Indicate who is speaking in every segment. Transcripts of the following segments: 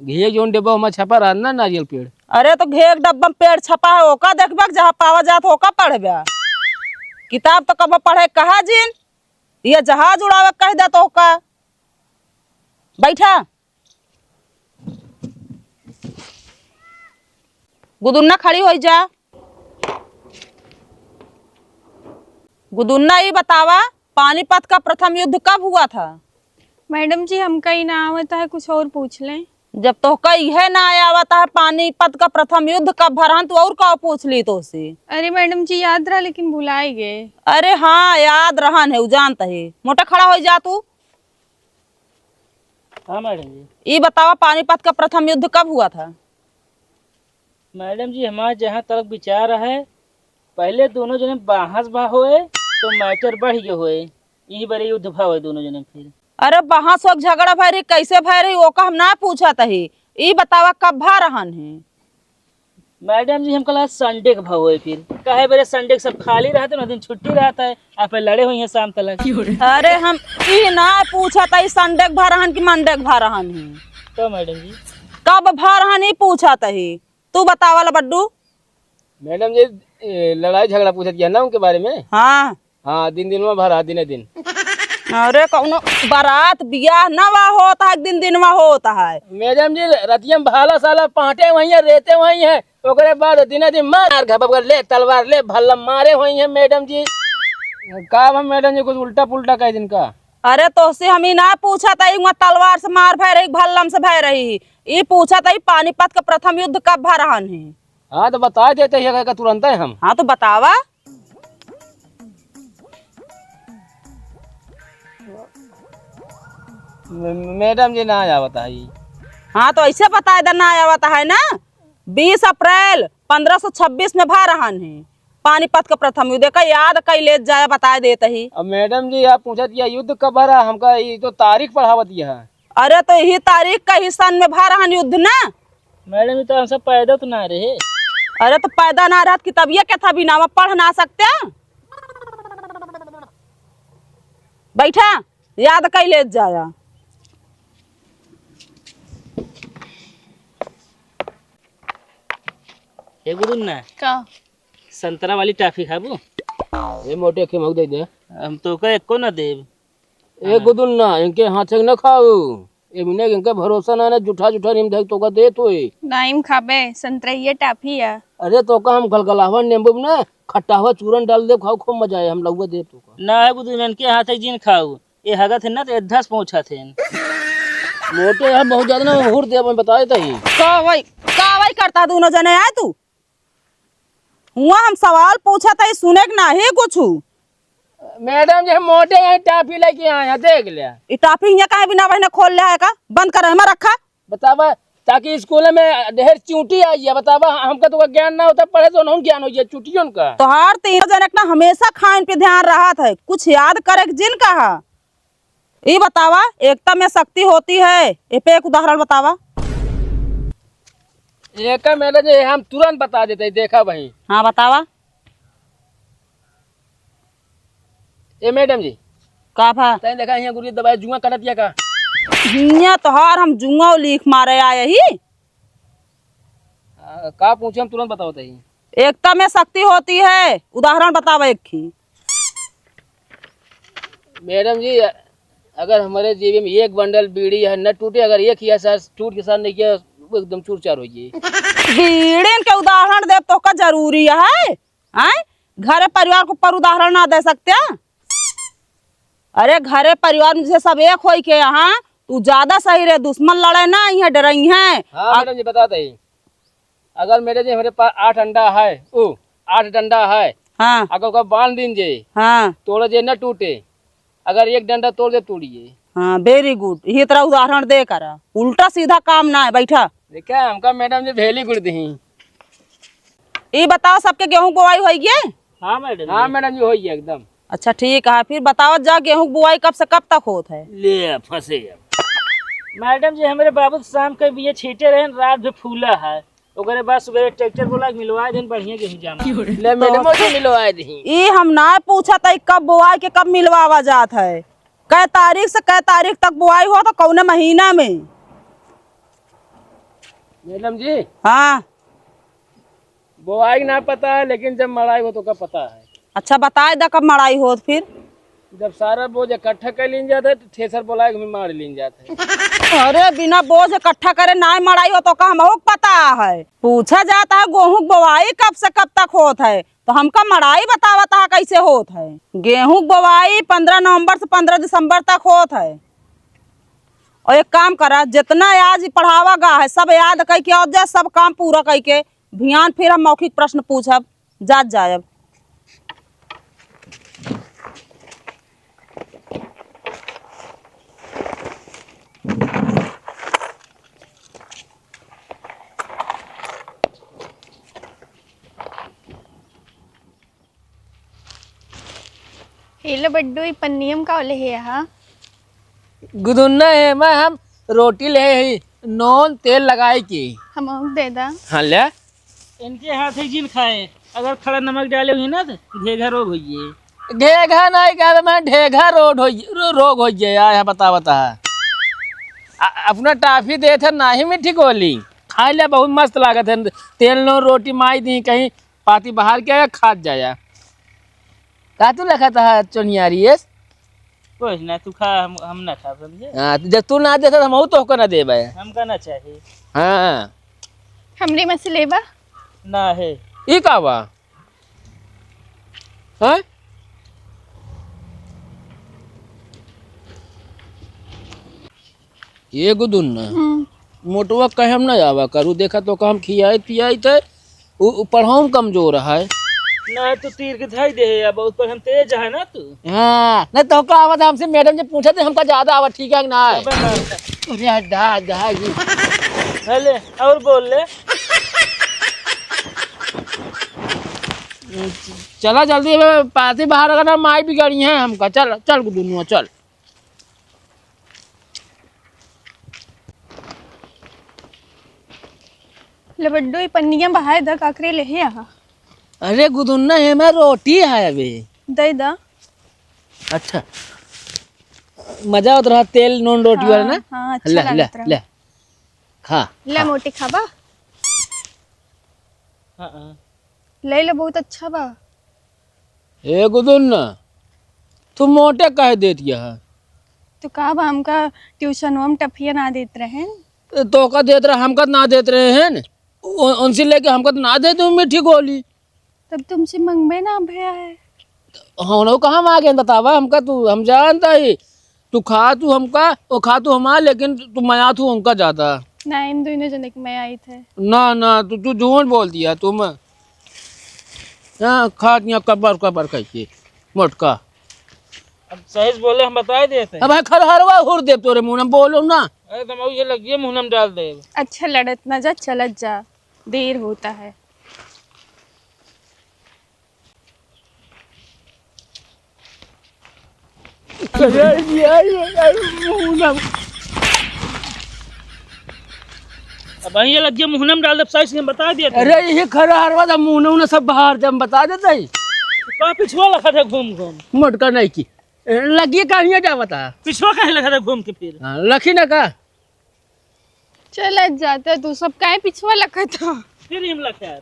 Speaker 1: घी zone डिब्बा में छपा रहा ना नारियल पेड़।
Speaker 2: अरे तो घेक डब्बा में पेड़ छपा है ओका देखबा जहाँ पावा जात ओका पढ़बा। किताब तो कब पढ़े कहा जिन ये जहाज उड़ावे कह दे तो ओका बैठा। गुदुन्ना खड़ी हो जा। गुदुन्ना ये बतावा पानीपत का प्रथम युद्ध कब हुआ था?
Speaker 3: मैडम जी हमका ही ना आवता है, कुछ और पूछ लें।
Speaker 2: जब तो कई है ना आया आवता है पानीपत का प्रथम युद्ध कब भरा तू और का पूछ ली तो से।
Speaker 3: अरे मैडम जी याद रहा लेकिन भुलाए गए।
Speaker 2: अरे हाँ याद रहन है जानता है। मोटा खड़ा हो जा तू।
Speaker 4: हाँ मैडम जी।
Speaker 2: ये बतावा पानीपत का प्रथम युद्ध कब हुआ था?
Speaker 4: मैडम जी हमारा जहाँ तक विचार है पहले दोनों जने बाहस भा होए तो मैटर बढ़ गए होए, यही बड़े युद्ध भा हुए दोनों जने। फिर
Speaker 2: अरे बहस वक्त झगड़ा भय रही कैसे भय रही ओका हम ना पूछा तही। ये बतावा कब भा रहन है?
Speaker 4: मैडम जी हमको लगा संडे का भाव है। फिर काहे बड़े संडे सब खाली रहते ना, दिन छुट्टी रहता है, आप लड़े हुए हैं शाम तक।
Speaker 2: अरे हम ये ना पूछा तही संडे के भा रहन की मंडे के भा रहन है।
Speaker 4: तो मैडम जी
Speaker 2: कब भा रहन ही पूछा तही। तू बतावा ला बड्डू।
Speaker 1: मैडम जी लड़ाई झगड़ा पूछत किया ना उनके बारे में।
Speaker 2: हाँ
Speaker 1: हाँ दिन दिन में भरा दिने दिन।
Speaker 2: अरे कौनो बारात बियाह नवा होता है दिन दिन में होता है।
Speaker 1: मैडम जी रतिया में भाला साला पाटे वही है रहते वही है ओकरे बाद दिने दिन मार घर ले तलवार ले भल्ला मारे हुई है मैडम जी। का हम मैडम जी कुछ उल्टा पुल्टा कह दिन का।
Speaker 2: अरे तो से हम ही ना पूछा था वहाँ तलवार से मार भय रही भल्लम से भय रही। ये पूछा था पानीपत का प्रथम युद्ध कब भा रहन है।
Speaker 1: हाँ तो बता देते है का तुरंत है हम।
Speaker 2: हाँ तो बतावा।
Speaker 1: मैडम जी ना आवता है।
Speaker 2: हाँ तो ऐसे बताए देना आवता है ना। 20 अप्रैल 1526 में भा रहन है पानीपत का प्रथम युद्ध का याद कई ले जाए बता देते ही।
Speaker 1: अब मैडम जी आप पूछत या युद्ध कब भरा हमका ये तो तारीख पढ़ावत है।
Speaker 2: अरे तो यही तारीख का ही सन में भा रहन युद्ध ना।
Speaker 4: मैडम जी तो हम सब पैदा तो ना रहे।
Speaker 2: अरे तो पैदा ना रहत की तब ये क्या था बिना पढ़ ना सकते। बैठा याद कई ले जाया।
Speaker 4: गुदुन्ना
Speaker 3: का
Speaker 4: संतरा वाली टाफी खाबू?
Speaker 1: ये मोटे के मग दे दे।
Speaker 4: हम तो का एको ना देव।
Speaker 1: ए गुदुन ना इनके हाथ से न खाओ। ए बिना इनका भरोसा ना जूठा जूठा नीम देख तो का दे तो है।
Speaker 3: नाइम खाबे संतरा ये टाफी है।
Speaker 1: अरे तो का हम गलगलावा नींबू में ना खट्टा हुआ चूरन डाल दे खाओ खूब मजा आए हम लउआ दे तो का।
Speaker 4: ना है गुदुन्ना इनके हाथ जिन खाऊ ये हगत है ना तो 10 पहुंचा थे।
Speaker 1: मोटे है बहुत ज्यादा ना हुर दे बताए तही।
Speaker 2: कावई करता दोनों जने आए तू। हुआ हम सवाल पूछा था सुने के ना ही कुछ।
Speaker 1: मैडम जी हम मोटे यहाँ टाफी लेके आए हैं देख लिया।
Speaker 2: ये टाफी यहाँ कहे बिना बहने खोल लिया है का बंद कर में रखा।
Speaker 1: बतावा ताकि स्कूल में ढेर चूंटी आई है। बतावा हमका तो ज्ञान ना होता पढ़े तो नहीं ज्ञान हो जाए चूटियों का।
Speaker 2: तो हर तीनों जने ना हमेशा खान पे ध्यान रहा था कुछ याद करे जिन कहा। ये बतावा एकता में शक्ति होती है ये पे एक उदाहरण बतावा।
Speaker 1: एक मैडम जी हम तुरंत बता देते देखा वही।
Speaker 2: हाँ बतावा।
Speaker 1: ए मैडम जी
Speaker 2: का भा
Speaker 1: तैं देखा यहाँ गुरुजी दवाई जुआ करत या का।
Speaker 2: हिया तोहार हम जुआ लिख मारे आए ही।
Speaker 1: का पूछे हम तुरंत बताओ तही।
Speaker 2: एकता में शक्ति होती है उदाहरण बतावा एक ही।
Speaker 1: मैडम जी अगर हमारे जेबी में एक बंडल बीड़ी है न टूटे अगर एक ही ऐसा टूट के साथ नहीं किया वो एकदम चूर चार हो जाए।
Speaker 2: बीड़ीन के उदाहरण दे तो का जरूरी है। आए घरे परिवार को पर उदाहरण ना दे सकते। अरे घरे परिवार में सब एक हो के यहाँ तू ज्यादा सही रहे दुश्मन लड़े ना यहाँ डरई है।
Speaker 1: हाँ मैडम जी बता दही। अगर मेरे जी हमारे पास 8 अंडा है 8 डंडा है।
Speaker 2: हाँ
Speaker 1: अगर का बांध दिन जे
Speaker 2: हाँ
Speaker 1: तोड़ जे न टूटे अगर एक डंडा तोड़ दे तोड़िए।
Speaker 2: हाँ वेरी गुड ये तरह उदाहरण दे कर उल्टा सीधा काम ना है। बैठा
Speaker 1: देखा हमका मैडम जी भेली गुड़ दी।
Speaker 2: ये बताओ सबके गेहूं बुआई हो गई?
Speaker 4: हाँ मैडम।
Speaker 1: हाँ मैडम जी हो गई एकदम।
Speaker 2: अच्छा ठीक है फिर बताओ जा गेहूं बुआई कब से कब तक होत है?
Speaker 4: ले फंसे मैडम जी हमारे बाबू शाम के बिये छीटे रहे रात में फूला है ओकरे बाद सुबह ट्रैक्टर बोला मिलवा देन बढ़िया गेहूं जामा।
Speaker 1: ले मैडम जी मिलवाए दी।
Speaker 2: ये हम ना पूछा था कब बुआई के कब मिलवावा जात है कै तारीख से कै तारीख तक बुआई हो तो कौन महीना में?
Speaker 1: मैडम जी
Speaker 2: हाँ
Speaker 1: बोआई ना पता है, लेकिन जब मड़ाई हो तो का पता है।
Speaker 2: अच्छा बताए दा कब मड़ाई हो फिर।
Speaker 1: जब सारा बोझ इकट्ठा कर लीन जाता है तो थ्रेसर बोलाए घूम मार लीन जाता है।
Speaker 2: अरे बिना बोझ इकट्ठा करे ना मड़ाई हो तो का हमको पता है। पूछा जाता है गेहूं बोवाई कब से कब तक होत है, तो हमका मड़ाई बतावता है कैसे होत है। गेहूं बोवाई 15 नवंबर से 15 दिसंबर तक होत है। और एक काम करा, जितना आज पढ़ावा गा है सब याद करके और जा, सब काम पूरा करके ध्यान फिर हम मौखिक प्रश्न पूछब जात जायब।
Speaker 3: हेलो बड्डू ई पन्नियम का ले है हाँ।
Speaker 1: गुदुन्ना है मैं हम रोटी ले ही नॉन तेल लगाए की।
Speaker 3: हम दे दा।
Speaker 1: हाँ ले
Speaker 4: इनके हाथ ही जिन खाए, अगर खड़ा नमक डाले हुई ना तो घेघा रोग होइए।
Speaker 1: ढेघा नहीं कह मैं ढेघा रोग हो गया है। बता अपना टाफी दे थे ना ही मीठी गोली खाई ले, बहुत मस्त लागत है। तेल नो रोटी माई दी कहीं पाती बाहर के खा जाया। का तू लखा था चोनियारी है?
Speaker 4: कुछ ना तू खा, हम ना खा समझे।
Speaker 1: हाँ तो जब तू ना दे तो हम तो ना दे भाई।
Speaker 4: हमका ना चाहिए।
Speaker 1: हाँ
Speaker 3: हमरे में से लेबा
Speaker 4: ना है।
Speaker 1: ये का बा? हाँ ये गुदुन्ना मोटवा कहे हम ना जावा करू, देखा तो हम खियाई पियाई थे ऊपर हम कमजोर है
Speaker 4: ना तू तीर के धाई दे या बहुत पर हम तेज है ना तू।
Speaker 1: हाँ नहीं तो का आवत हमसे मैडम जी पूछे थे हमका ज्यादा आवत ठीक है कि ना? अरे दा जी
Speaker 4: हेले और बोल ले।
Speaker 1: चला जल्दी पाती बाहर अगर माई बिगड़ी है हमका। चल चल गुदुन्ना चल।
Speaker 3: ले बड्डू ई पन्नियम बहाए दा काकरे ले है हाँ।
Speaker 1: अरे गुदुन्ना है मैं रोटी है अभी।
Speaker 3: दे दा।
Speaker 1: अच्छा मजा होता रहा तेल नॉन रोटी वाला ना।
Speaker 3: हाँ अच्छा
Speaker 1: ले ले
Speaker 3: लागत रहा।
Speaker 1: ले खा
Speaker 3: ले मोटी खाबा।
Speaker 4: हाँ
Speaker 3: ले ले बहुत अच्छा बा।
Speaker 1: ए गुदुन्ना तू मोटे कह देती है?
Speaker 3: तो का बा हमका ट्यूशन हम टफिया ना देत रहे।
Speaker 1: तो का देते रहे हमका ना देते रहे हैं उनसे लेके हमका ना दे दूँ मीठी गोली।
Speaker 3: तब तुमसे मंगबे ना भैया है।
Speaker 1: हम लोग कहाँ मांगे बतावा हमका। तू हम जानता ही तू खा तू हमका वो खा तू हमारा, लेकिन तू मया तू हमका ज्यादा
Speaker 3: ना इन दोनों जने के मैं आई थे।
Speaker 1: ना ना तू झूठ बोल दिया तुम। हाँ खा दिया कबर कैसे मोटका।
Speaker 4: अब सही से बोले हम बता देते।
Speaker 1: अब खर हरवा हुर दे तोरे मुँह में बोलो ना।
Speaker 4: अरे तुम ये लगिए मुँह में डाल दे।
Speaker 3: अच्छा लड़त ना जा, चलत जा, देर होता है।
Speaker 4: अब ये लगिए मुँह में डाल दे, सही से हम बता दिए थे।
Speaker 1: अरे ये खर हरवा मुँह सब बाहर जब बता देता ही
Speaker 4: कहाँ पिछुआ लगा था घूम घूम।
Speaker 1: मोटका नहीं की लगी कहानियाँ क्या बता।
Speaker 4: पिछुआ कहीं लगा था घूम के फिर।
Speaker 1: लखी ना का
Speaker 3: चलत जाता तू सब काहे पिछुआ लखा था।
Speaker 4: फिर हम लगा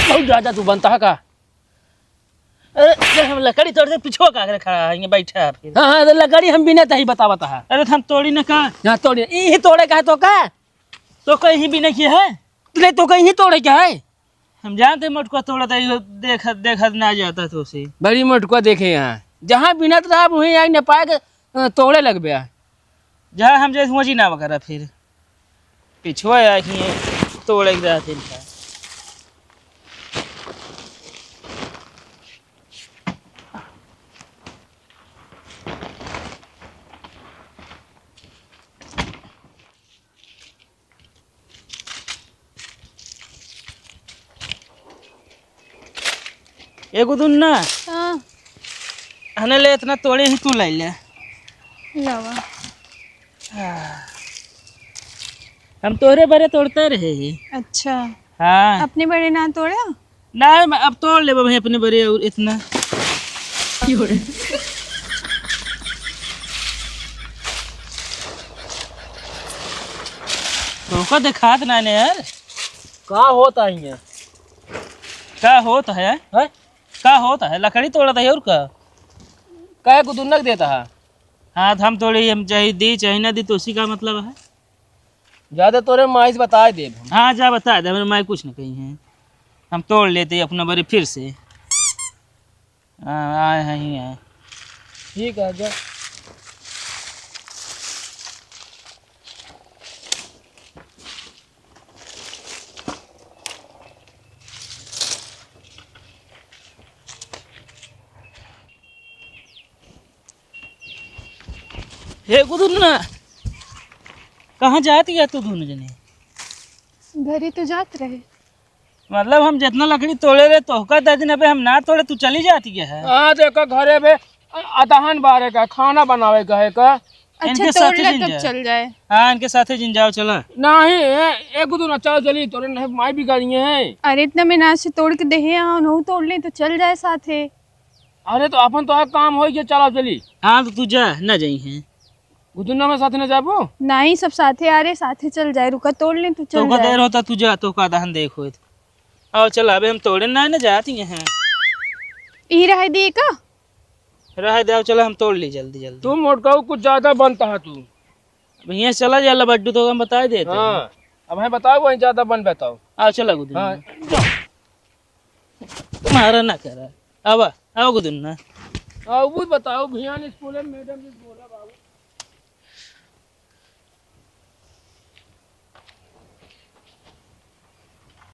Speaker 1: बहुत ज्यादा तू बनता है का।
Speaker 4: अरे हम लकड़ी तोड़ से पिछुआ का खड़ा है, ये बैठा है फिर।
Speaker 1: हाँ तो लकड़ी हम बिना तही बता है।
Speaker 4: अरे हम तोड़ी ना का।
Speaker 1: यहाँ तोड़े यही तोड़े का है तो का
Speaker 4: तो कहीं भी नहीं किया है।
Speaker 1: नहीं तो कहीं तोड़े क्या है।
Speaker 4: हम जानते मोटका तोड़ा था, देखा ना जाता तो उसे।
Speaker 1: बड़ी मोटका देखे यहाँ जहाँ बिना तो आप वहीं आई न पाए के तोड़े लग गया।
Speaker 4: जहाँ हम जैसे मजी ना वगैरह फिर पिछुआ तोड़ एक एगो दुन ना
Speaker 3: हाँ
Speaker 4: हने ले इतना तोड़े ही तू ले ले।
Speaker 3: लावा।
Speaker 4: हम तोरे बरे तोड़ते रहे ही।
Speaker 3: अच्छा
Speaker 4: हाँ
Speaker 3: अपने बड़े ना तोड़ा।
Speaker 4: नहीं मैं अब तोड़ ले भाई अपने बरे और इतना तो का दिखात ना ने यार
Speaker 1: का होता है ये?
Speaker 4: का होता है
Speaker 1: हैं?
Speaker 4: का होता है लकड़ी तोड़ता है और का
Speaker 1: काय को दुनक देता है?
Speaker 4: हाथ हम तोड़े हम चाहे दी चाहे ना दी तो उसी का मतलब है।
Speaker 1: ज्यादा तोरे माइस बता दे।
Speaker 4: हाँ जा बता दे मैं कुछ नहीं कही है हम तोड़ लेते अपना बरे फिर से। हाँ आए हैं ही हैं।
Speaker 1: ठीक है जा।
Speaker 4: हे गुदुन ना कहाँ जाती है तू दोनों जने?
Speaker 3: घर ही तो जात रहे।
Speaker 4: मतलब हम जितना लकड़ी तोड़े रहे तो का दिन पे हम ना तोड़े तू चली जाती है।
Speaker 1: हाँ देखो घरे में अदहन बारे का खाना बनावे का है का।
Speaker 3: अच्छा
Speaker 4: इनके
Speaker 3: तोड़
Speaker 4: साथ ही
Speaker 3: ले
Speaker 4: जिन
Speaker 3: तब
Speaker 4: जाए।
Speaker 3: चल जाए।
Speaker 4: हाँ इनके साथ ही जिन जाओ चला।
Speaker 1: नहीं एक दो ना चल चली तोरे नहीं माई भी गाड़िए हैं।
Speaker 3: अरे इतना में नाच से तोड़ के दे नहु तोड़ ले तो चल जाए साथे।
Speaker 1: अरे तो अपन तो है काम हो गया चला चली।
Speaker 4: हाँ तो तू जा ना जाई है
Speaker 1: गुदुन्ना में साथ न जाबो।
Speaker 3: नहीं सब साथे आ रहे साथे चल जाए रुका तोड़ ले तो
Speaker 4: तो
Speaker 3: चल
Speaker 4: का
Speaker 3: जाए।
Speaker 4: देर होता तू जा तो का दहन देखो आओ चल अबे हम तोड़े ना ना जाती हैं
Speaker 3: ई रह दी का।
Speaker 4: रह दे चला हम तोड़ ली जल्दी जल्दी।
Speaker 1: तुम मोटकाऊ कुछ ज्यादा बनता है तू।
Speaker 4: भैया चला जा लड्डू तो हम बता देते हैं।
Speaker 1: हाँ अब हमें बताओ वही ज्यादा बन बताओ।
Speaker 4: आओ चला गुदुन
Speaker 1: हाँ
Speaker 4: मारा ना करा अब आओ गुदुन ना।
Speaker 1: हाँ वो बताओ भैया ने स्कूल में मैडम ने बोला बाबू